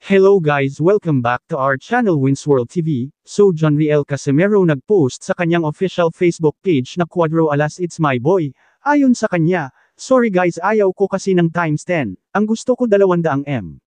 Hello guys, welcome back to our channel Wins World TV. So Jonriel Casimero nag-post sa kanyang official Facebook page na Quadro Alas It's My Boy. Ayon sa kanya, sorry guys ayaw ko kasi ng times 10, ang gusto ko 200M.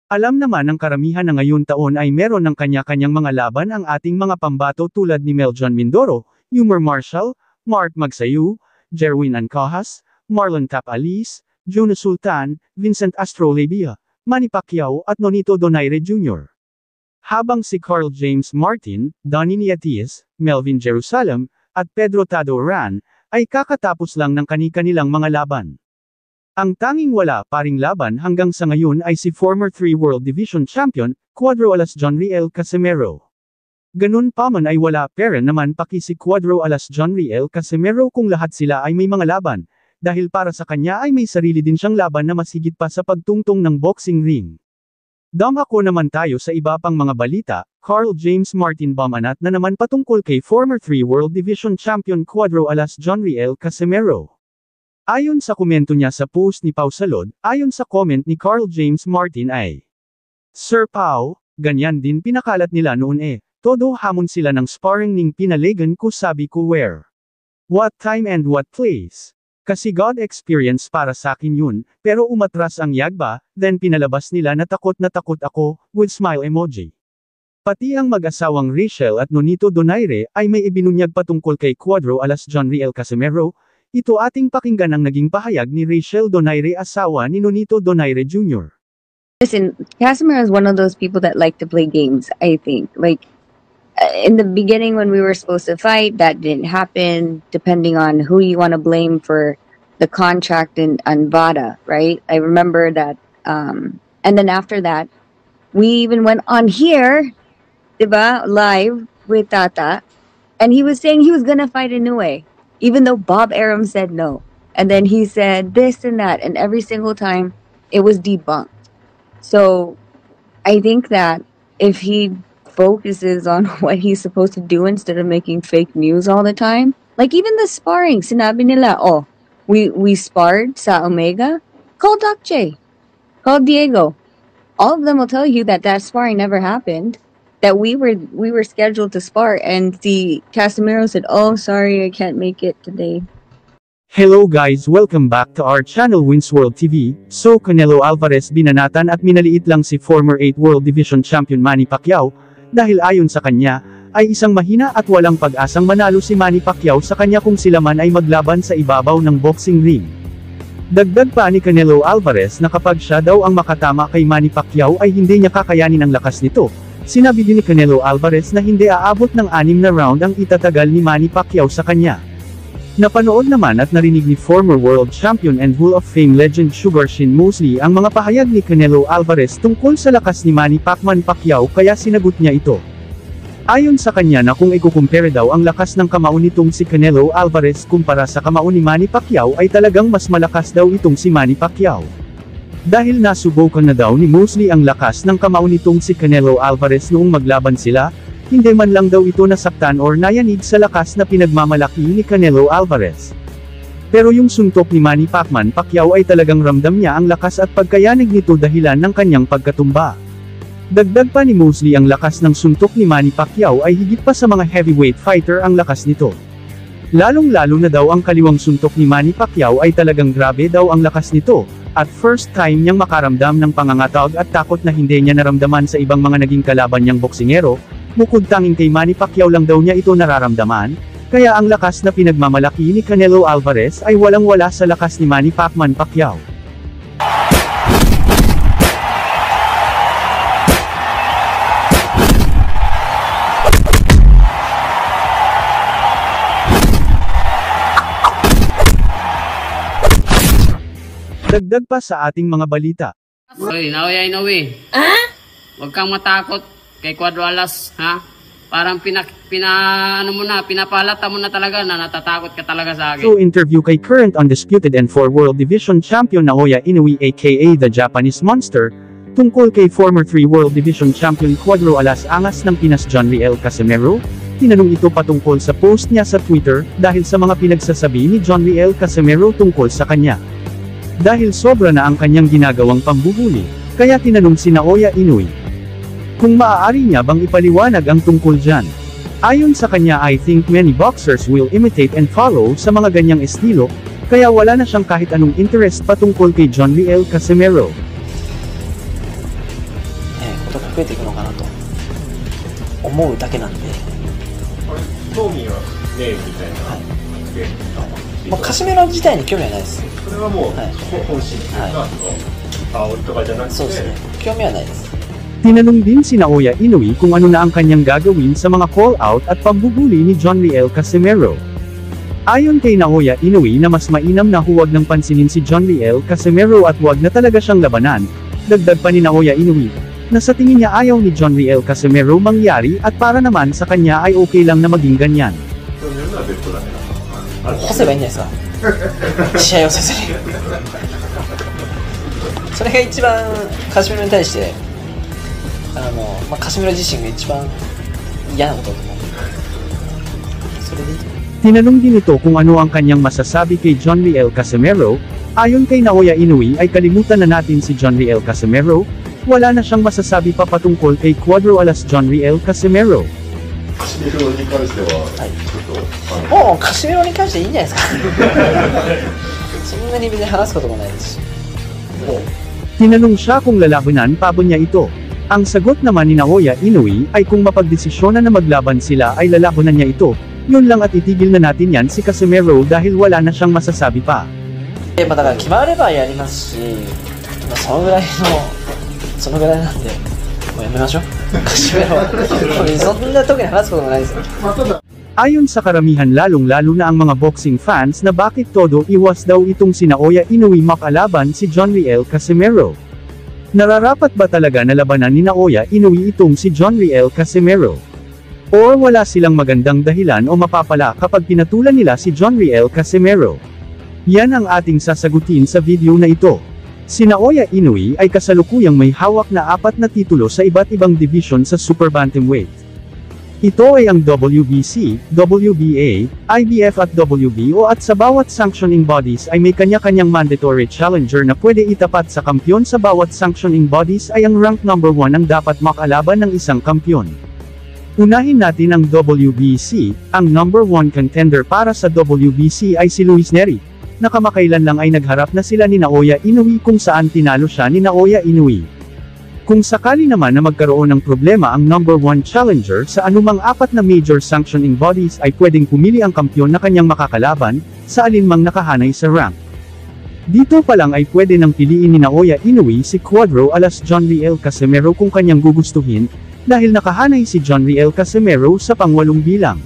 Alam naman ng karamihan na ngayon taon ay meron ng kanya-kanyang mga laban ang ating mga pambato tulad ni Meljon Mindoro, Yumar Marshall, Mark Magsayu, Jerwin Ancahas, Marlon Tapaliz, Jonas Sultan, Vincent Astrolabia, Manny Pacquiao at Nonito Donaire Jr. Habang si Carl James Martin, Donnie Niatiez, Melvin Jerusalem, at Pedro Tadoran, ay kakatapos lang ng kani-kanilang mga laban. Ang tanging wala pa ring laban hanggang sa ngayon ay si former 3 World Division Champion, Quadro Alas Jonriel Casimero. Ganun pa man ay wala pera naman paki si Quadro Alas Jonriel Casimero kung lahat sila ay may mga laban, dahil para sa kanya ay may sarili din siyang laban na mas higit pa sa pagtungtong ng boxing ring. Dumako naman tayo sa iba pang mga balita. Carl James Martin bumanat na naman patungkol kay former 3 World Division Champion Quadro Alas Jonriel Casimero. Ayon sa komento niya sa post ni Pau Salod, ayon sa comment ni Carl James Martin ay, Sir Pau, ganyan din pinakalat nila noon todo hamon sila ng sparring ning pinalegan ko sabi ko where, what time and what place. Kasi God experience para sa akin yun, pero umatras ang yagba, then pinalabas nila na takot ako, with smile emoji. Pati ang mag-asawang Rachel at Nonito Donaire ay may ibinunyag patungkol kay Quadro Alas Jonriel Casimero. Ito ating pakinggan ang naging pahayag ni Rachel Donaire, asawa ni Nonito Donaire Jr. Listen, Casimero is one of those people that like to play games, I think. In the beginning when we were supposed to fight, that didn't happen, depending on who you want to blame for the contract in Anvada, right? I remember that, and then after that, we even went on here, diba, live with Tata, and he was saying he was gonna fight Inoue, even though Bob Arum said no. And then he said this and that, and every single time, it was debunked. So, I think that if he focuses on what he's supposed to do instead of making fake news all the time. Like even the sparring, sinabi nila, oh, we sparred sa Omega. Call Doc J. Call Diego. All of them will tell you that sparring never happened. That we were scheduled to spar, and the Casimero said, oh, sorry, I can't make it today. Hello guys, welcome back to our channel Wins World TV. So Canelo Alvarez binanatan at minaliit lang si former 8 World Division Champion Manny Pacquiao, dahil ayon sa kanya, ay isang mahina at walang pag-asang manalo si Manny Pacquiao sa kanya kung sila man ay maglaban sa ibabaw ng boxing ring. Dagdag pa ni Canelo Alvarez na kapag siya daw ang makatama kay Manny Pacquiao ay hindi niya kakayanin ang lakas nito. Sinabi din ni Canelo Alvarez na hindi aabot ng 6 na round ang itatagal ni Manny Pacquiao sa kanya. Napanood naman at narinig ni former world champion and Hall of Fame legend Sugar Shane Mosley ang mga pahayag ni Canelo Alvarez tungkol sa lakas ni Manny Pacquiao kaya sinagot niya ito. Ayon sa kanya na kung ikukumpare daw ang lakas ng kamao nitong si Canelo Alvarez kumpara sa kamao ni Manny Pacquiao ay talagang mas malakas daw itong si Manny Pacquiao. Dahil nasubukan na daw ni Mosley ang lakas ng kamao nitong si Canelo Alvarez noong maglaban sila, hindi man lang daw ito nasaktan or nayanig sa lakas na pinagmamalaki ni Canelo Alvarez. Pero yung suntok ni Manny Pacquiao ay talagang ramdam niya ang lakas at pagkayanig nito dahilan ng kanyang pagkatumba. Dagdag pa ni Mosley ang lakas ng suntok ni Manny Pacquiao ay higit pa sa mga heavyweight fighter ang lakas nito. Lalong-lalo na daw ang kaliwang suntok ni Manny Pacquiao ay talagang grabe daw ang lakas nito, at first time niyang makaramdam ng pangangatog at takot na hindi niya naramdaman sa ibang mga naging kalaban niyang boksingero. Bukod tanging kay Manny Pacquiao lang daw niya ito nararamdaman, kaya ang lakas na pinagmamalaki ni Canelo Alvarez ay walang-wala sa lakas ni Manny Pacquiao. Dagdag pa sa ating mga balita. Hoy, Inoue. Huwag kang matakot kay Quadro Alas, ha? Parang pinapalata mo na talaga na natatakot ka talaga sa akin. So interview kay current undisputed and 4 World Division Champion Naoya Inoue aka the Japanese Monster, tungkol kay former 3 World Division Champion Quadro Alas angas ng Pinas Jonriel Casimero. Tinanong ito patungkol sa post niya sa Twitter, dahil sa mga pinagsasabi ni Jonriel Casimero tungkol sa kanya. Dahil sobra na ang kanyang ginagawang pambuhuli, kaya tinanong si Naoya Inoue kung maaari niya bang ipaliwanag ang tungkol dyan. Ayon sa kanya, I think many boxers will imitate and follow sa mga ganyang estilo, kaya wala na siyang kahit anong interest patungkol kay John Riel Casimero. ことが増えていくのかなと思うだけなんで、興味はねえみたいな、まあ、カシメロ自体に興味はないです。それはもう、はい、本心というか、煽りとかじゃなくて、そうですね、興味はないです。 Tinanong din si Naoya Inoue kung ano na ang kanyang gagawin sa mga call-out at pambubuli ni John Riel Casimero. Ayon kay Naoya Inoue na mas mainam na huwag nang pansinin si John Riel Casimero at huwag na talaga siyang labanan, dagdag pa ni Naoya Inoue, na sa tingin niya ayaw ni John Riel Casimero mangyari at para naman sa kanya ay okay lang na maging ganyan. 干せばいいんじゃないですか試合をせずにそれが一番カシメロに対してまあ、カシメロ自身が一番嫌なことだと思う。それでいいと思う。 Tinanong din ito kung ano ang kanyang masasabi kay John Riel Casimero. Ayon kay Naoya Inoue ay kalimutan na natin si John Riel Casimero, wala na siyang masasabi pa patungkol kay Cuadro Alas John Riel Casimero. カシメロに関しては、はい、ちょっともうカシメロに関していいんじゃないですかそんなに別に話すこともないですし。 Tinanong siya kung lalabanan pa ba niya ito. Ang sagot naman ni Naoya Inoue ay kung mapagdesisyonan na maglaban sila ay lalabanan niya ito. Yun lang at itigil na natin yan si Casimero dahil wala na siyang masasabi pa. まあだから決まればやりますし、まあ、そのぐらいなんでもうやめましょうカシメロそんな時に話すこともないですよ。 Ayon sa karamihan lalong-lalo na ang mga boxing fans na bakit todo iwas daw itong si Naoya Inoue makalaban si John Riel Casimero. Nararapat ba talaga na labanan ni Naoya Inoue itong si John Riel Casimero? Or wala silang magandang dahilan o mapapala kapag pinatulan nila si John Riel Casimero? Yan ang ating sasagutin sa video na ito. Si Naoya Inoue ay kasalukuyang may hawak na 4 na titulo sa iba't ibang division sa Super Bantamweight. Ito ay ang WBC, WBA, IBF at WBO at sa bawat sanctioning bodies ay may kanya-kanyang mandatory challenger na pwede itapat sa kampyon. Sa bawat sanctioning bodies ay ang rank number 1 ang dapat makalaban ng isang kampyon. Unahin natin ang WBC, ang number 1 contender para sa WBC ay si Luis Nery, na kamakailan lang ay nagharap na sila ni Naoya Inoue kung saan tinalo siya ni Naoya Inoue. Kung sakali naman na magkaroon ng problema ang number 1 challenger sa anumang 4 na major sanctioning bodies ay pwedeng pumili ang kampyon na kanyang makakalaban, sa alinmang nakahanay sa rank. Dito pa lang ay pwede nang piliin ni Naoya Inoue si Cuadro Alas John Riel Casimero kung kanyang gugustuhin, dahil nakahanay si John Riel Casimero sa pang-8 bilang.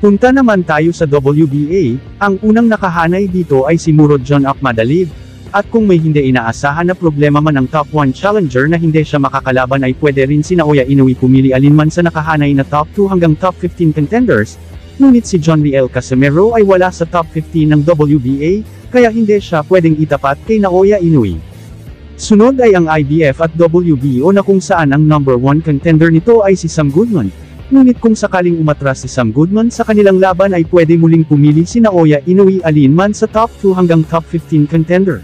Punta naman tayo sa WBA, ang unang nakahanay dito ay si Murod John Akhmadalib. At kung may hindi inaasahan na problema man ang top 1 challenger na hindi siya makakalaban ay pwede rin si Naoya Inoue pumili alinman sa nakahanay na top 2 hanggang top 15 contenders, ngunit si John Riel Casimero ay wala sa top 15 ng WBA, kaya hindi siya pwedeng itapat kay Naoya Inoue. Sunod ay ang IBF at WBO na kung saan ang number 1 contender nito ay si Sam Goodman, ngunit kung sakaling umatras si Sam Goodman sa kanilang laban ay pwede muling pumili si Naoya Inoue alinman sa top 2 hanggang top 15 contender.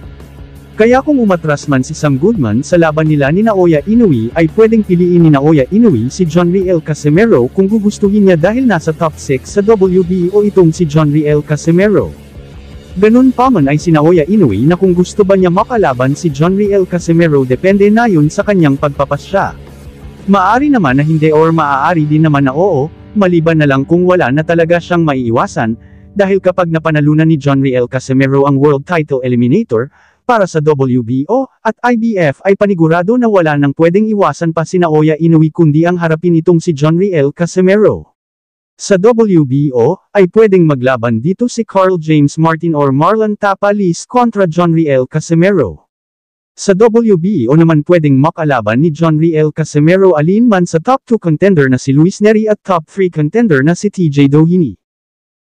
Kaya kung umatras man si Sam Goodman sa laban nila ni Naoya Inoue ay pwedeng piliin ni Naoya Inoue si John Riel Casimero kung gugustuhin niya dahil nasa top 6 sa WBO itong si John Riel Casimero. Ganun pa man ay si Naoya Inoue na kung gusto ba niya makalaban si John Riel Casimero depende na yun sa kanyang pagpapasya. Maari naman na hindi or maaari din naman na oo, maliban na lang kung wala na talaga siyang maiiwasan, dahil kapag napanalunan ni John Riel Casimero ang World Title Eliminator, para sa WBO at IBF ay panigurado na wala nang pwedeng iwasan pa si Naoya Inoue kundi ang harapin itong si John Riel Casimero. Sa WBO, ay pwedeng maglaban dito si Carl James Martin or Marlon Tapalis kontra John Riel Casimero. Sa WBO naman pwedeng makalaban ni John Riel Casimero alinman sa top 2 contender na si Luis Nery at top 3 contender na si TJ Doheny.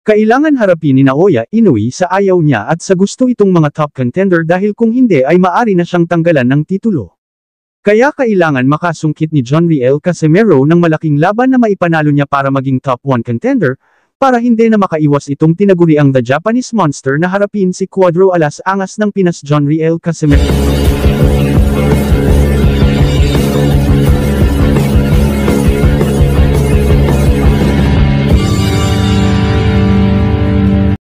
Kailangan harapin ni Naoya Inoue sa ayaw niya at sa gusto itong mga top contender dahil kung hindi ay maari na siyang tanggalan ng titulo. Kaya kailangan makasungkit ni John Riel Casimero ng malaking laban na maipanalo niya para maging top 1 contender, para hindi na makaiwas itong tinaguriang The Japanese Monster na harapin si Cuadro Alas Angas ng Pinas John Riel Casimero.